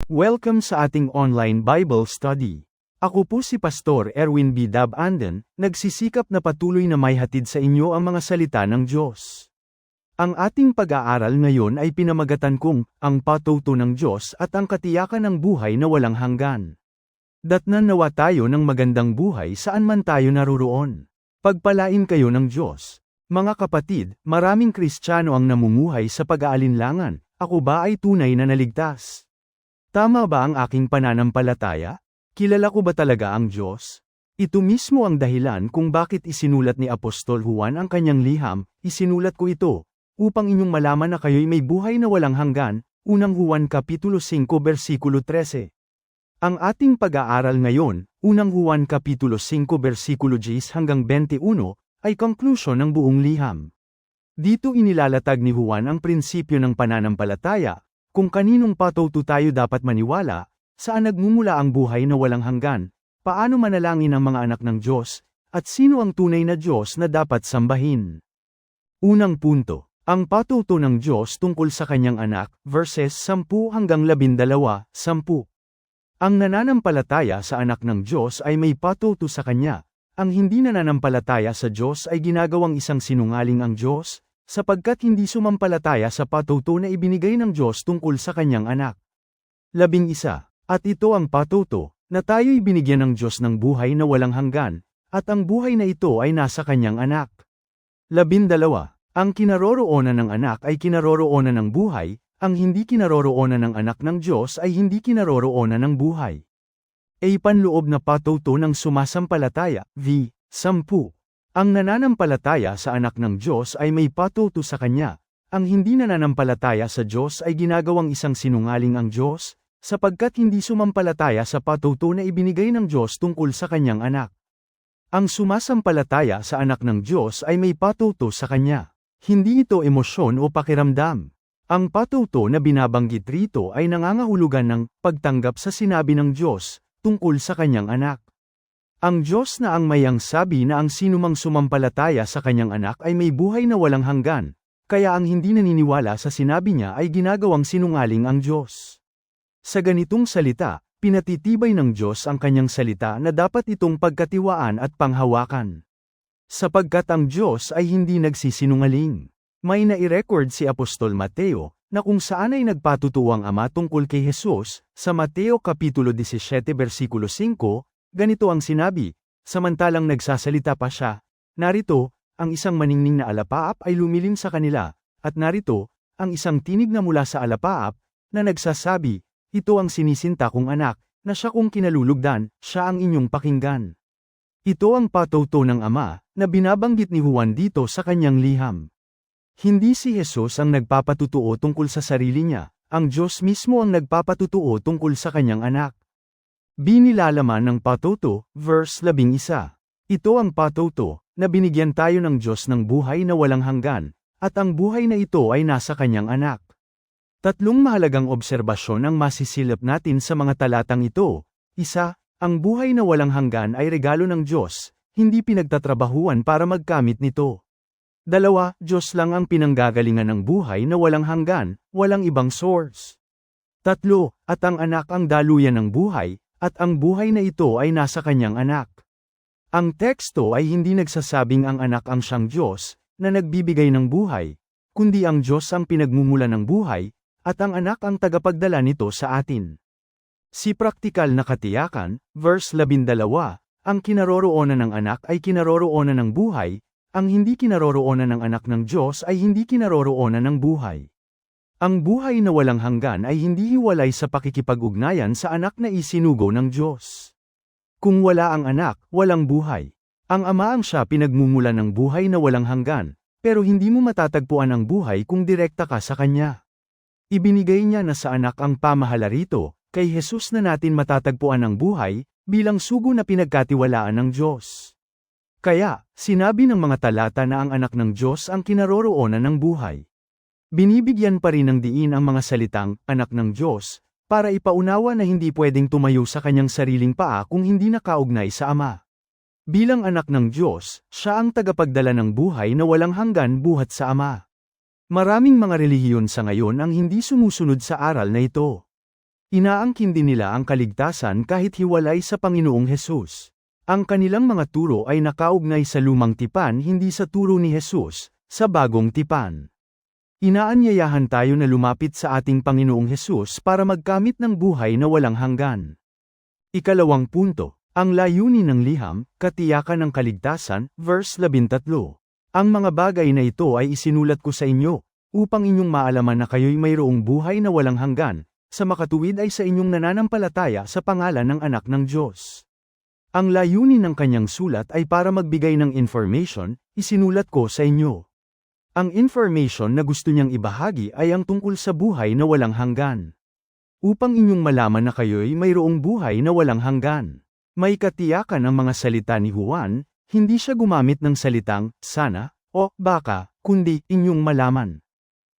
Welcome sa ating online Bible study. Ako po si Pastor Erwin B. Dab-Anden, nagsisikap na patuloy na maihatid sa inyo ang mga salita ng Diyos. Ang ating pag-aaral ngayon ay pinamagatan kong, ang patuto ng Diyos at ang katiyakan ng buhay na walang hanggan. Datnan nawa tayo ng magandang buhay saan man tayo naroroon. Pagpalain kayo ng Diyos. Mga kapatid, maraming Kristiyano ang namumuhay sa pag-aalinlangan. Ako ba ay tunay na naligtas? Tama ba ang aking pananampalataya? Kilala ko ba talaga ang Diyos? Ito mismo ang dahilan kung bakit isinulat ni Apostol Juan ang kanyang liham, isinulat ko ito, upang inyong malaman na kayo'y may buhay na walang hanggan, unang Juan Kapitulo 5 versikulo 13. Ang ating pag-aaral ngayon, unang Juan Kapitulo 5 versikulo 10 hanggang 21, ay conclusion ng buong liham. Dito inilalatag ni Juan ang prinsipyo ng pananampalataya, kung kaninong patuto tayo dapat maniwala, saan nagmumula ang buhay na walang hanggan, paano manalangin ang mga anak ng Diyos, at sino ang tunay na Diyos na dapat sambahin. Unang punto, ang patuto ng Diyos tungkol sa kanyang anak, verses 10 hanggang 12, 10. Ang nananampalataya sa anak ng Diyos ay may patuto sa kanya, ang hindi nananampalataya sa Diyos ay ginagawang isang sinungaling ang Diyos, sapagkat hindi sumampalataya sa patuto na ibinigay ng Diyos tungkol sa kanyang anak. 11. At ito ang patuto, na tayo'y binigyan ng Diyos ng buhay na walang hanggan, at ang buhay na ito ay nasa kanyang anak. 12. Ang kinaroroonan ng anak ay kinaroroonan ng buhay, ang hindi kinaroroonan ng anak ng Diyos ay hindi kinaroroonan ng buhay. Ay panloob na patuto ng sumasampalataya, v. 10. Ang nananampalataya sa anak ng Diyos ay may patuto sa kanya, ang hindi nananampalataya sa Diyos ay ginagawang isang sinungaling ang Diyos, sapagkat hindi sumampalataya sa patuto na ibinigay ng Diyos tungkol sa kanyang anak. Ang sumasampalataya sa anak ng Diyos ay may patuto sa kanya. Hindi ito emosyon o pakiramdam. Ang patuto na binabanggit rito ay nangangahulugan ng pagtanggap sa sinabi ng Diyos tungkol sa kanyang anak. Ang Diyos na ang mayang sabi na ang sinumang sumampalataya sa kanyang anak ay may buhay na walang hanggan, kaya ang hindi naniniwala sa sinabi niya ay ginagawang sinungaling ang Diyos. Sa ganitong salita, pinatitibay ng Diyos ang kanyang salita na dapat itong pagkatiwaan at panghawakan. Sapagkat ang Diyos ay hindi nagsisinungaling. May nai-record si Apostol Mateo, na kung saan ay nagpatutuo ang Ama tungkol kay Jesus, sa Mateo Kapitulo 17 versikulo 5, ganito ang sinabi, samantalang nagsasalita pa siya, narito, ang isang maningning na alapaap ay lumilim sa kanila, at narito, ang isang tinig na mula sa alapaap, na nagsasabi, ito ang sinisinta kong anak, na siya kong kinalulugdan, siya ang inyong pakinggan. Ito ang patuto ng Ama, na binabanggit ni Juan dito sa kanyang liham. Hindi si Jesus ang nagpapatutuo tungkol sa sarili niya, ang Diyos mismo ang nagpapatutuo tungkol sa kanyang anak. Binilalaman ng patuto, verse 11. Ito ang patuto, na binigyan tayo ng Diyos ng buhay na walang hanggan, at ang buhay na ito ay nasa kanyang anak. Tatlong mahalagang obserbasyon ang masisilip natin sa mga talatang ito. Isa, ang buhay na walang hanggan ay regalo ng Diyos, hindi pinagtatrabahuan para magkamit nito. Dalawa, Diyos lang ang pinanggagalingan ng buhay na walang hanggan, walang ibang source. Tatlo, at ang anak ang daluyan ng buhay, at ang buhay na ito ay nasa kanyang anak. Ang teksto ay hindi nagsasabing ang anak ang siyang Diyos, na nagbibigay ng buhay, kundi ang Diyos ang pinagmumula ng buhay, at ang anak ang tagapagdala nito sa atin. Si praktikal na katiyakan, verse 12, ang kinaroroonan ng anak ay kinaroroonan ng buhay, ang hindi kinaroroonan ng anak ng Diyos ay hindi kinaroroonan ng buhay. Ang buhay na walang hanggan ay hindi hiwalay sa pakikipag-ugnayan sa anak na isinugo ng Diyos. Kung wala ang anak, walang buhay. Ang Ama ang siya pinagmumula ng buhay na walang hanggan, pero hindi mo matatagpuan ang buhay kung direkta ka sa Kanya. Ibinigay niya na sa anak ang pamahala rito, kay Jesus na natin matatagpuan ang buhay, bilang sugo na pinagkatiwalaan ng Diyos. Kaya, sinabi ng mga talata na ang anak ng Diyos ang kinaroroonan ng buhay. Binibigyan pa rin ng diin ang mga salitang, anak ng Diyos, para ipaunawa na hindi pwedeng tumayo sa kanyang sariling paa kung hindi nakaugnay sa Ama. Bilang anak ng Diyos, siya ang tagapagdala ng buhay na walang hanggan buhat sa Ama. Maraming mga relihiyon sa ngayon ang hindi sumusunod sa aral na ito. Inaangkin din nila ang kaligtasan kahit hiwalay sa Panginoong Hesus. Ang kanilang mga turo ay nakaugnay sa lumang tipan, hindi sa turo ni Hesus, sa bagong tipan. Inaanyayahan tayo na lumapit sa ating Panginoong Hesus para magkamit ng buhay na walang hanggan. Ikalawang punto, ang layunin ng liham, katiyakan ng kaligtasan, verse 13. Ang mga bagay na ito ay isinulat ko sa inyo, upang inyong maalaman na kayo'y mayroong buhay na walang hanggan, sa makatuwid ay sa inyong nananampalataya sa pangalan ng Anak ng Diyos. Ang layunin ng kanyang sulat ay para magbigay ng information, isinulat ko sa inyo. Ang information na gusto niyang ibahagi ay ang tungkol sa buhay na walang hanggan. Upang inyong malaman na kayo'y mayroong buhay na walang hanggan. May katiyakan ang mga salita ni Juan, hindi siya gumamit ng salitang, sana, o baka, kundi, inyong malaman.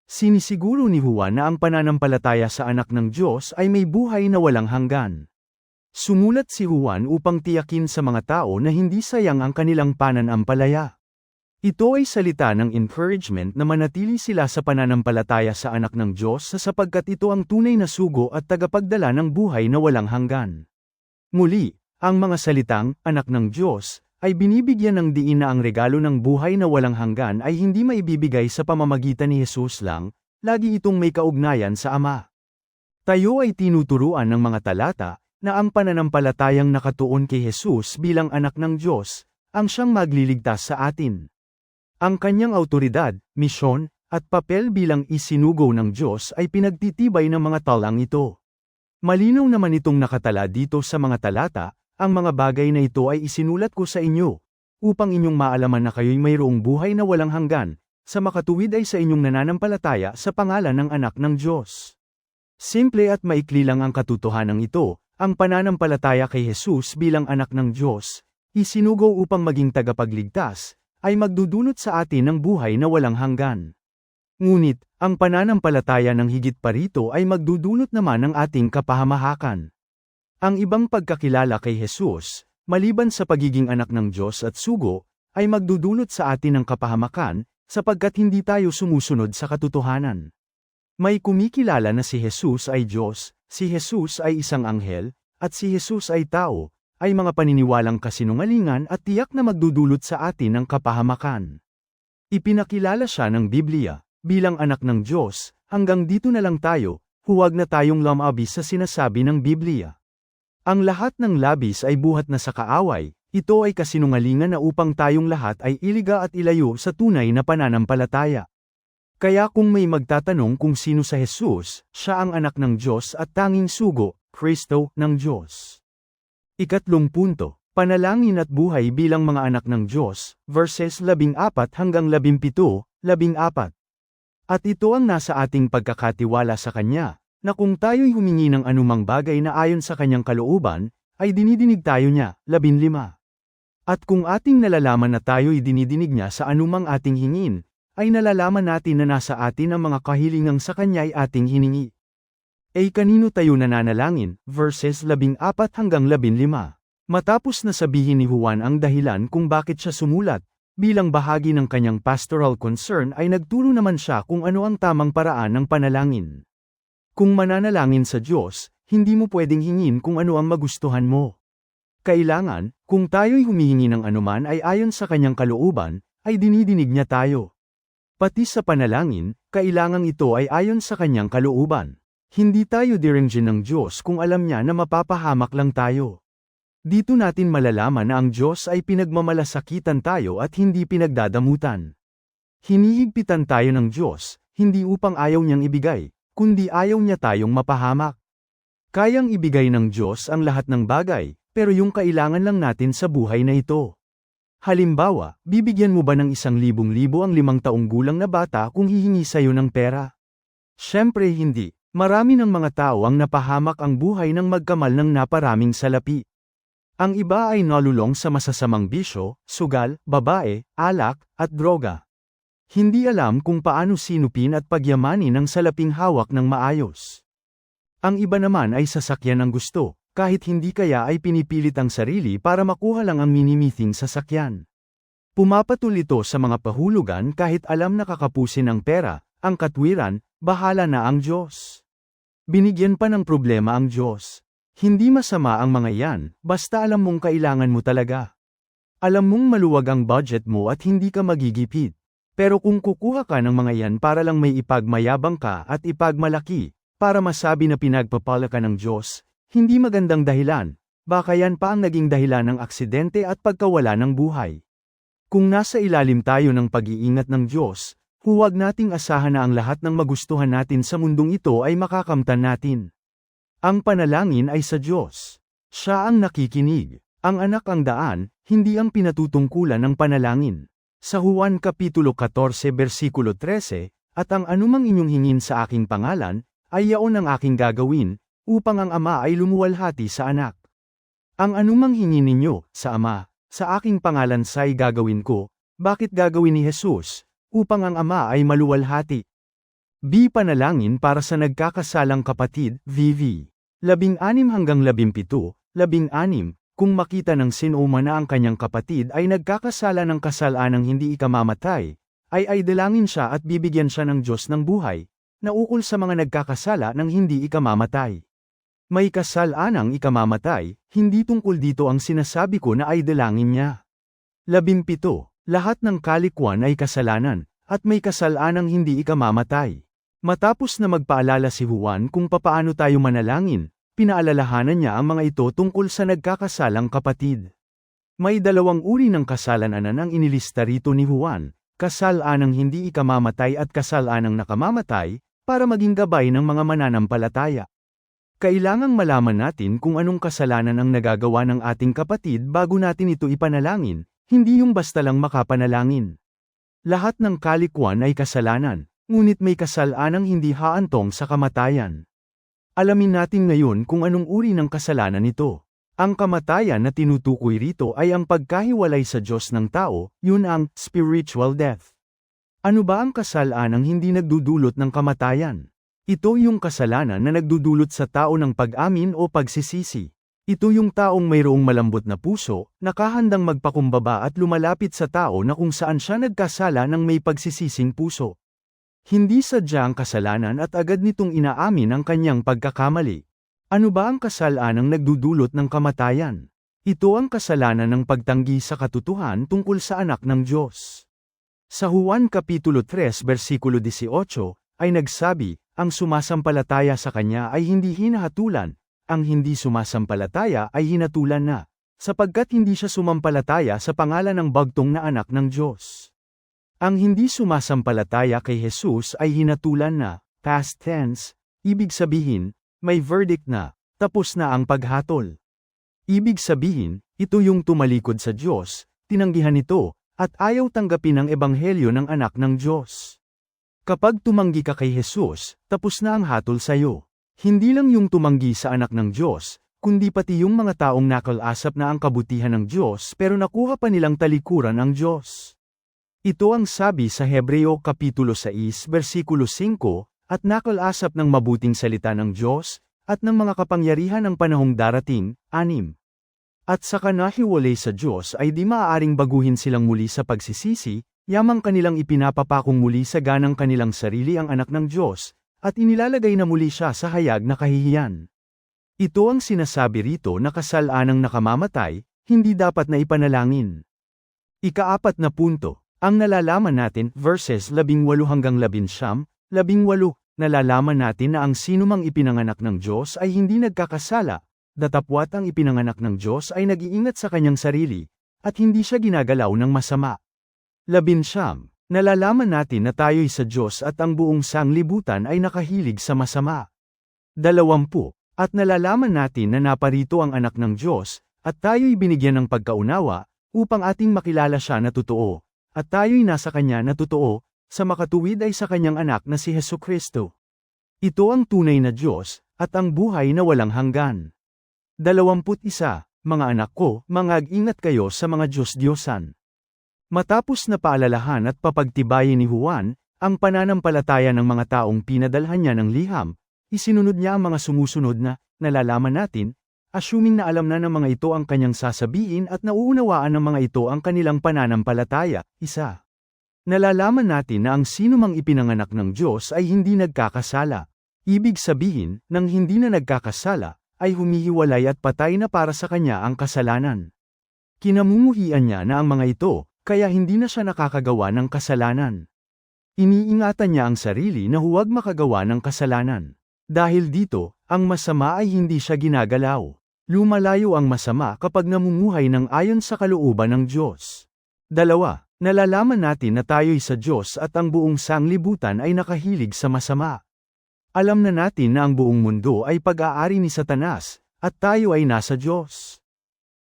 Sinisiguro ni Juan na ang pananampalataya sa anak ng Diyos ay may buhay na walang hanggan. Sumulat si Juan upang tiyakin sa mga tao na hindi sayang ang kanilang pananampalataya. Ito ay salita ng encouragement na manatili sila sa pananampalataya sa anak ng Diyos sapagkat ito ang tunay na sugo at tagapagdala ng buhay na walang hanggan. Muli, ang mga salitang, anak ng Diyos, ay binibigyan ng diin na ang regalo ng buhay na walang hanggan ay hindi maibibigay sa pamamagitan ni Jesus lang, lagi itong may kaugnayan sa Ama. Tayo ay tinuturuan ng mga talata, na ang pananampalatayang nakatuon kay Jesus bilang anak ng Diyos, ang siyang magliligtas sa atin. Ang kanyang awtoridad, misyon, at papel bilang isinugo ng Diyos ay pinagtitibay ng mga talang ito. Malinaw naman itong nakatala dito sa mga talata, ang mga bagay na ito ay isinulat ko sa inyo, upang inyong maalaman na kayo'y mayroong buhay na walang hanggan, sa makatuwid ay sa inyong nananampalataya sa pangalan ng Anak ng Diyos. Simple at maikli lang ang katotohanan ito, ang pananampalataya kay Jesus bilang anak ng Diyos, isinugo upang maging tagapagligtas, ay magdudulot sa atin ng buhay na walang hanggan. Ngunit, ang pananampalataya ng higit pa rito ay magdudulot naman ng ating kapahamahakan. Ang ibang pagkakilala kay Jesus, maliban sa pagiging anak ng Diyos at sugo, ay magdudulot sa atin ng kapahamakan, sapagkat hindi tayo sumusunod sa katotohanan. May kumikilala na si Jesus ay Diyos, si Jesus ay isang anghel, at si Jesus ay tao, ay mga paniniwalang kasinungalingan at tiyak na magdudulot sa atin ng kapahamakan. Ipinakilala siya ng Biblia, bilang anak ng Diyos, hanggang dito na lang tayo, huwag na tayong lumabis sa sinasabi ng Biblia. Ang lahat ng labis ay buhat na sa kaaway, ito ay kasinungalingan na upang tayong lahat ay iliga at ilayo sa tunay na pananampalataya. Kaya kung may magtatanong kung sino sa Jesus, siya ang anak ng Diyos at tanging sugo, Kristo, ng Diyos. Ikatlong punto, panalangin at buhay bilang mga anak ng Diyos, verses 14 hanggang 17, 14. At ito ang nasa ating pagkakatiwala sa Kanya, na kung tayo'y humingi ng anumang bagay na ayon sa Kanyang kalooban, ay dinidinig tayo niya, 15. At kung ating nalalaman na tayo'y dinidinig niya sa anumang ating hingin, ay nalalaman natin na nasa atin ang mga kahilingang sa Kanya'y ating hiningi. Kanino tayo nananalangin, verses 14 hanggang 15. Matapos na sabihin ni Juan ang dahilan kung bakit siya sumulat, bilang bahagi ng kanyang pastoral concern ay nagturo naman siya kung ano ang tamang paraan ng panalangin. Kung mananalangin sa Diyos, hindi mo pwedeng hingin kung ano ang magustuhan mo. Kailangan, kung tayo'y humihingi ng anuman ay ayon sa kanyang kalooban, ay dinidinig niya tayo. Pati sa panalangin, kailangang ito ay ayon sa kanyang kalooban. Hindi tayo direngin ng Diyos kung alam niya na mapapahamak lang tayo. Dito natin malalaman na ang Diyos ay pinagmamalasakitan tayo at hindi pinagdadamutan. Hinihigpitan tayo ng Diyos, hindi upang ayaw niyang ibigay, kundi ayaw niya tayong mapahamak. Kayang ibigay ng Diyos ang lahat ng bagay, pero yung kailangan lang natin sa buhay na ito. Halimbawa, bibigyan mo ba ng 1,000,000 ang 5 taong gulang na bata kung hihingi sa'yo ng pera? Siyempre hindi. Marami ng mga tao ang napahamak ang buhay ng magkamal ng naparaming salapi. Ang iba ay nalulong sa masasamang bisyo, sugal, babae, alak, at droga. Hindi alam kung paano sinupin at pagyamanin ang salaping hawak ng maayos. Ang iba naman ay sasakyan ng gusto, kahit hindi kaya ay pinipilit ang sarili para makuha lang ang minimithing sasakyan. Pumapatul ito sa mga pahulugan kahit alam na kakapusin ang pera, ang katwiran, bahala na ang Diyos. Binigyan pa ng problema ang Diyos. Hindi masama ang mga yan, basta alam mong kailangan mo talaga. Alam mong maluwag ang budget mo at hindi ka magigipit. Pero kung kukuha ka ng mga yan para lang may ipagmayabang ka at ipagmalaki, para masabi na pinagpapala ka ng Diyos, hindi magandang dahilan, baka yan pa ang naging dahilan ng aksidente at pagkawala ng buhay. Kung nasa ilalim tayo ng pag-iingat ng Diyos, huwag nating asahan na ang lahat ng magustuhan natin sa mundong ito ay makakamtan natin. Ang panalangin ay sa Diyos. Siya ang nakikinig. Ang anak ang daan, hindi ang pinatutungkulan ng panalangin. Sa Juan Kapitulo 14 versikulo 13, at ang anumang inyong hingin sa aking pangalan, ay yaon ang aking gagawin, upang ang Ama ay lumuwalhati sa anak. Ang anumang hingin ninyo, sa Ama, sa aking pangalan sa'y gagawin ko, bakit gagawin ni Jesus, upang ang Ama ay maluwalhati? B. Panalangin para sa nagkakasalang kapatid, VV. 16-17, 16. Kung makita ng sinuma na ang kanyang kapatid ay nagkakasala ng kasalanang hindi ikamamatay, ay dalangin siya at bibigyan siya ng Diyos ng buhay, na ukol sa mga nagkakasala ng hindi ikamamatay. May kasalanang ikamamatay, hindi tungkol dito ang sinasabi ko na ay dalangin niya. 17. Lahat ng kalikuan ay kasalanan, at may kasalanang hindi ikamamatay. Matapos na magpaalala si Juan kung papaano tayo manalangin, pinaalalahanan niya ang mga ito tungkol sa nagkakasalang kapatid. May dalawang uri ng kasalanan ang inilista rito ni Juan, kasalanang hindi ikamamatay at kasalanang nakamamatay, para maging gabay ng mga mananampalataya. Kailangang malaman natin kung anong kasalanan ang nagagawa ng ating kapatid bago natin ito ipanalangin, hindi yung basta lang makapanalangin. Lahat ng kalikuan ay kasalanan, ngunit may kasalanang hindi haantong sa kamatayan. Alamin natin ngayon kung anong uri ng kasalanan ito. Ang kamatayan na tinutukoy rito ay ang pagkahiwalay sa Diyos ng tao, yun ang spiritual death. Ano ba ang kasalanang hindi nagdudulot ng kamatayan? Ito yung kasalanan na nagdudulot sa tao ng pag-amin o pagsisisi. Ito yung taong mayroong malambot na puso, nakahandang magpakumbaba at lumalapit sa tao na kung saan siya nagkasala ng may pagsisising puso. Hindi sadya ang kasalanan at agad nitong inaamin ang kanyang pagkakamali. Ano ba ang kasalanang nagdudulot ng kamatayan? Ito ang kasalanan ng pagtanggi sa katotohanan tungkol sa anak ng Diyos. Sa Juan Kapitulo 3 versikulo 18, ay nagsabi, ang sumasampalataya sa Kanya ay hindi hinahatulan, ang hindi sumasampalataya ay hinatulan na, sapagkat hindi siya sumampalataya sa pangalan ng bagtong na anak ng Diyos. Ang hindi sumasampalataya kay Jesus ay hinatulan na, past tense, ibig sabihin, may verdict na, tapos na ang paghatol. Ibig sabihin, ito yung tumalikod sa Diyos, tinanggihan ito, at ayaw tanggapin ang ebanghelyo ng anak ng Diyos. Kapag tumanggi ka kay Jesus, tapos na ang hatol sa'yo. Hindi lang yung tumanggi sa anak ng Diyos, kundi pati yung mga taong nakalasap na ang kabutihan ng Diyos pero nakuha pa nilang talikuran ang Diyos. Ito ang sabi sa Hebreo Kapitulo 6 versikulo 5, at nakalasap ng mabuting salita ng Diyos, at ng mga kapangyarihan ng panahong darating, 6. At sa kanahiwalay sa Diyos ay di maaaring baguhin silang muli sa pagsisisi, yamang kanilang ipinapapakong muli sa ganang kanilang sarili ang anak ng Diyos, at inilalagay na muli siya sa hayag na kahihiyan. Ito ang sinasabi rito na kasalanang nakamamatay, hindi dapat na ipanalangin. Ika-4 na punto. Ang nalalaman natin, verses 18-19, 18, nalalaman natin na ang sinumang ipinanganak ng Diyos ay hindi nagkakasala, datapwat ang ipinanganak ng Diyos ay nag-iingat sa kanyang sarili, at hindi siya ginagalaw ng masama. 19, nalalaman natin na tayo'y sa Diyos at ang buong sanglibutan ay nakahilig sa masama. 20, at nalalaman natin na naparito ang anak ng Diyos, at tayo'y binigyan ng pagkaunawa, upang ating makilala siya na totoo. At tayo'y nasa Kanya na totoo, sa makatuwid ay sa Kanyang anak na si Hesukristo. Ito ang tunay na Diyos, at ang buhay na walang hanggan. 21, mga anak ko, mag-ingat kayo sa mga Diyos-Diyosan. Matapos na paalalahan at papagtibayin ni Juan, ang pananampalataya ng mga taong pinadalhan niya ng liham, isinunod niya ang mga sumusunod na, nalalaman natin, assuming na alam na ng mga ito ang kanyang sasabihin at nauunawaan ng mga ito ang kanilang pananampalataya. 1. Nalalaman natin na ang sinumang ipinanganak ng Diyos ay hindi nagkakasala. Ibig sabihin, nang hindi na nagkakasala, ay humihiwalay at patay na para sa kanya ang kasalanan. Kinamumuhian niya na ang mga ito, kaya hindi na siya nakakagawa ng kasalanan. Iniingatan niya ang sarili na huwag makagawa ng kasalanan. Dahil dito, ang masama ay hindi siya ginagalaw. Lumalayo ang masama kapag namumuhay ng ayon sa kalooban ng Diyos. 2. Nalalaman natin na tayo'y sa Diyos at ang buong sanglibutan ay nakahilig sa masama. Alam na natin na ang buong mundo ay pag-aari ni Satanas, at tayo ay nasa Diyos.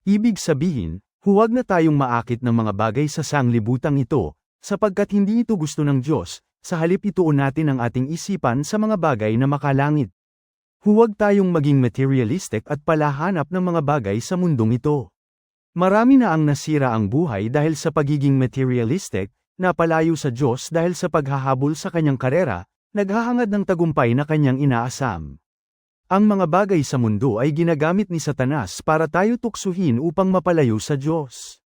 Ibig sabihin, huwag na tayong maakit ng mga bagay sa sanglibutang ito, sapagkat hindi ito gusto ng Diyos, sa halip ituon natin ang ating isipan sa mga bagay na makalangit. Huwag tayong maging materialistic at palahanap ng mga bagay sa mundong ito. Marami na ang nasira ang buhay dahil sa pagiging materialistic, napalayo sa Diyos dahil sa paghahabol sa kanyang karera, naghahangad ng tagumpay na kanyang inaasam. Ang mga bagay sa mundo ay ginagamit ni Satanas para tayo tuksuhin upang mapalayo sa Diyos.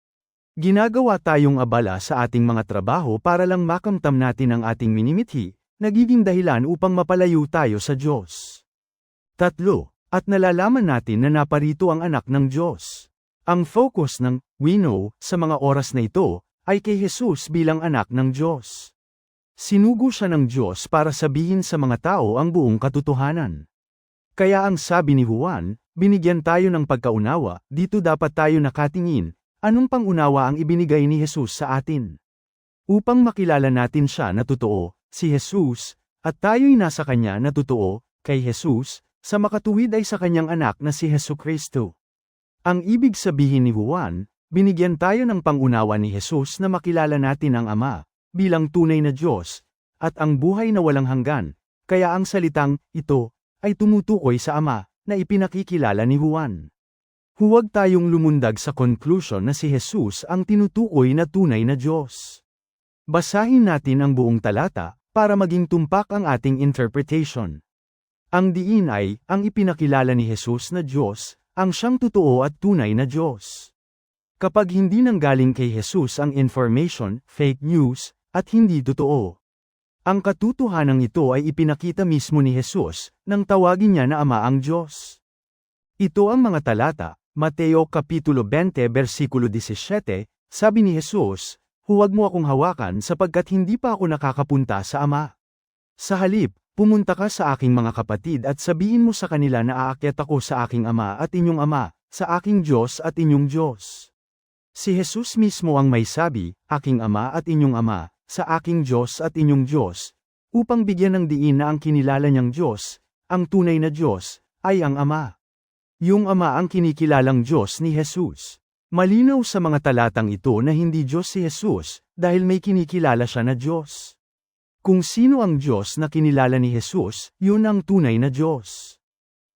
Ginagawa tayong abala sa ating mga trabaho para lang makamtam natin ang ating minimithi, nagiging dahilan upang mapalayo tayo sa Diyos. 3. At nalalaman natin na naparito ang anak ng Diyos. Ang focus ng "we know" sa mga oras na ito ay kay Jesus bilang anak ng Diyos. Sinugo siya ng Diyos para sabihin sa mga tao ang buong katotohanan. Kaya ang sabi ni Juan, binigyan tayo ng pagkaunawa, dito dapat tayo nakatingin, anong pangunawa ang ibinigay ni Jesus sa atin. Upang makilala natin siya na totoo, si Jesus, at tayo'y nasa kanya na totoo, kay Jesus, sa makatuwid ay sa kanyang anak na si Hesukristo. Ang ibig sabihin ni Juan, binigyan tayo ng pangunawa ni Jesus na makilala natin ang Ama, bilang tunay na Diyos, at ang buhay na walang hanggan, kaya ang salitang, ito, ay tumutukoy sa Ama, na ipinakikilala ni Juan. Huwag tayong lumundag sa conclusion na si Jesus ang tinutukoy na tunay na Diyos. Basahin natin ang buong talata, para maging tumpak ang ating interpretation. Ang diin ay, ang ipinakilala ni Jesus na Diyos, ang siyang totoo at tunay na Diyos. Kapag hindi nanggaling kay Jesus ang information, fake news, at hindi totoo. Ang katotohanan ito ay ipinakita mismo ni Jesus, nang tawagin niya na Ama ang Diyos. Ito ang mga talata, Mateo Kapitulo 20 versikulo 17, sabi ni Jesus, "Huwag mo akong hawakan sapagkat hindi pa ako nakakapunta sa Ama. Sa halip, pumunta ka sa aking mga kapatid at sabihin mo sa kanila na aakyat ako sa aking Ama at inyong Ama, sa aking Diyos at inyong Diyos." Si Jesus mismo ang may sabi, aking Ama at inyong Ama, sa aking Diyos at inyong Diyos, upang bigyan ng diin na ang kinilala niyang Diyos, ang tunay na Diyos, ay ang Ama. Yung Ama ang kinikilalang Diyos ni Jesus. Malinaw sa mga talatang ito na hindi Diyos si Jesus, dahil may kinikilala siya na Diyos. Kung sino ang Diyos na kinilala ni Jesus, yun ang tunay na Diyos.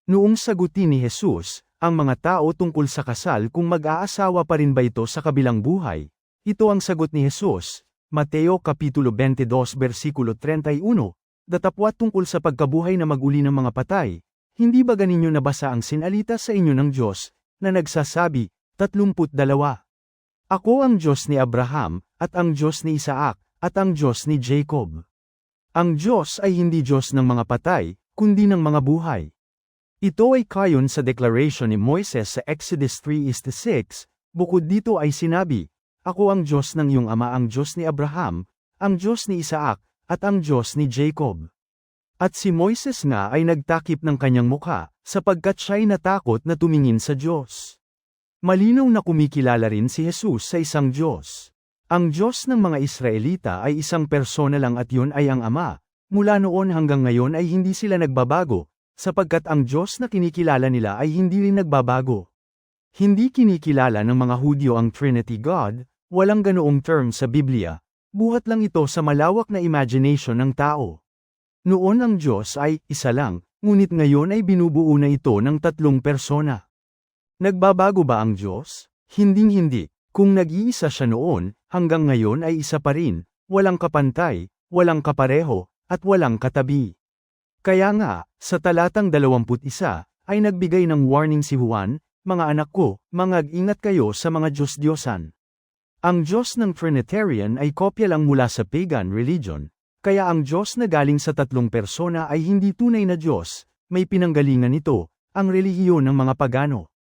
Noong sagutin ni Jesus, ang mga tao tungkol sa kasal kung mag-aasawa pa rin ba ito sa kabilang buhay, ito ang sagot ni Jesus, Mateo Kapitulo 22 versikulo 31, datapwat tungkol sa pagkabuhay na maguli ng mga patay, hindi ba ganinyo nabasa ang sinalita sa inyo ng Diyos, na nagsasabi, 32, "Ako ang Diyos ni Abraham, at ang Diyos ni Isaac, at ang Diyos ni Jacob." Ang Diyos ay hindi Diyos ng mga patay, kundi ng mga buhay. Ito ay kayon sa declaration ni Moises sa Exodus 3:6, bukod dito ay sinabi, "Ako ang Diyos ng iyong ama, ang Diyos ni Abraham, ang Diyos ni Isaac, at ang Diyos ni Jacob." At si Moises nga ay nagtakip ng kanyang mukha, sapagkat siya'y natakot na tumingin sa Diyos. Malinaw na kumikilala rin si Jesus sa isang Diyos. Ang Diyos ng mga Israelita ay isang persona lang at yun ay ang Ama. Mula noon hanggang ngayon ay hindi sila nagbabago, sapagkat ang Diyos na kinikilala nila ay hindi rin nagbabago. Hindi kinikilala ng mga Hudyo ang Trinity God, walang ganoong term sa Biblia. Buhat lang ito sa malawak na imagination ng tao. Noon ang Diyos ay isa lang, ngunit ngayon ay binubuo na ito ng 3 persona. Nagbabago ba ang Diyos? Hinding-hindi. Kung nag-iisa siya noon, hanggang ngayon ay isa pa rin, walang kapantay, walang kapareho, at walang katabi. Kaya nga, sa talatang 21, ay nagbigay ng warning si Juan, "Mga anak ko, mag-ingat kayo sa mga Diyos-Diyosan." Ang Diyos ng Trinitarian ay kopya lang mula sa pagan religion, Kaya ang Diyos na galing sa tatlong persona ay hindi tunay na Diyos, may pinanggalingan ito, ang relihiyon ng mga pagano.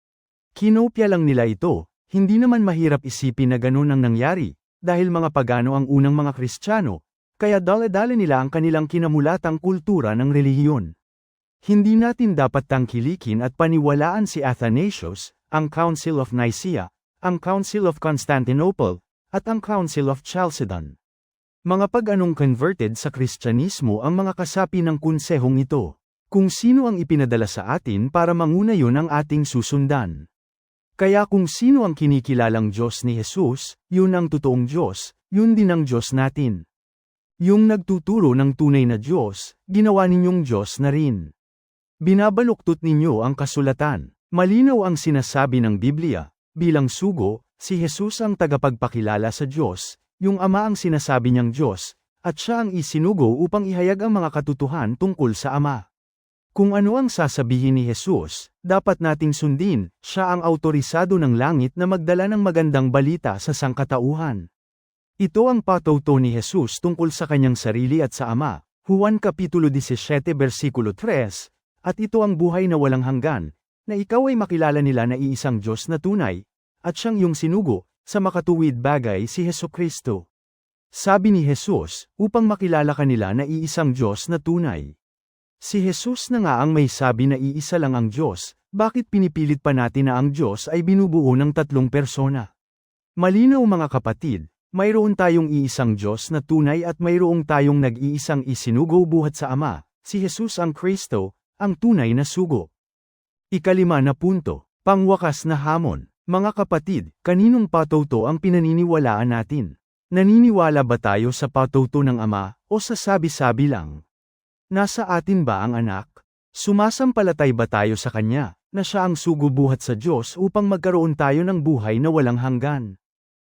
Kinopya lang nila ito, hindi naman mahirap isipin na ganun ang nangyari, dahil mga pagano ang unang mga Kristiyano, kaya dale-dale nila ang kanilang kinamulatang kultura ng relihiyon. Hindi natin dapat tangkilikin at paniwalaan si Athanasius, ang Council of Nicaea, ang Council of Constantinople, at ang Council of Chalcedon. Mga pag-anong converted sa Kristyanismo ang mga kasapi ng konsehong ito. Kung sino ang ipinadala sa atin para manguna yun ang ating susundan. Kaya kung sino ang kinikilalang Diyos ni Jesus, yun ang totoong Diyos, yun din ang Diyos natin. Yung nagtuturo ng tunay na Diyos, ginawa ninyong Diyos na rin. Binabaluktot ninyo ang kasulatan. Malinaw ang sinasabi ng Biblia, bilang sugo, si Jesus ang tagapagpakilala sa Diyos, yung Ama ang sinasabi niyang Diyos, at siya ang isinugo upang ihayag ang mga katotohanan tungkol sa Ama. Kung ano ang sasabihin ni Jesus, dapat nating sundin, siya ang autorisado ng langit na magdala ng magandang balita sa sangkatauhan. Ito ang patotoo ni Jesus tungkol sa kanyang sarili at sa Ama, Juan Kapitulo 17 versikulo 3, at ito ang buhay na walang hanggan, na ikaw ay makilala nila na iisang Diyos na tunay, at siyang iyong sinugo, sa makatuwid bagay si Hesukristo. Sabi ni Jesus, upang makilala kanila na iisang Diyos na tunay. Si Jesus na nga ang may sabi na iisa lang ang Diyos, bakit pinipilit pa natin na ang Diyos ay binubuo ng tatlong persona? Malinaw mga kapatid, mayroon tayong iisang Diyos na tunay at mayroong tayong nag-iisang isinugo buhat sa Ama, si Jesus ang Kristo, ang tunay na sugo. Ikalima na punto, pangwakas na hamon. Mga kapatid, kaninong patotoo ang pinaniniwalaan natin? Naniniwala ba tayo sa patotoo ng Ama, o sa sabi-sabi lang? Nasa atin ba ang anak? Sumasampalatay ba tayo sa Kanya, na siya ang sugubuhat sa Diyos upang magkaroon tayo ng buhay na walang hanggan?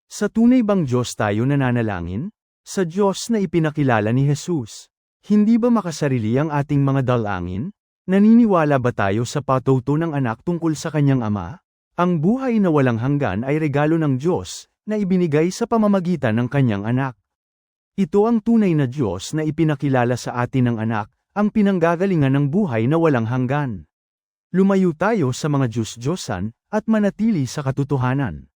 Sa tunay bang Diyos tayo nananalangin? Sa Diyos na ipinakilala ni Jesus. Hindi ba makasarili ang ating mga dalangin? Naniniwala ba tayo sa patotoo ng anak tungkol sa Kanyang Ama? Ang buhay na walang hanggan ay regalo ng Diyos, na ibinigay sa pamamagitan ng Kanyang anak. Ito ang tunay na Diyos na ipinakilala sa atin ng anak, ang pinanggagalingan ng buhay na walang hanggan. Lumayo tayo sa mga Diyos-Diyosan, at manatili sa katotohanan.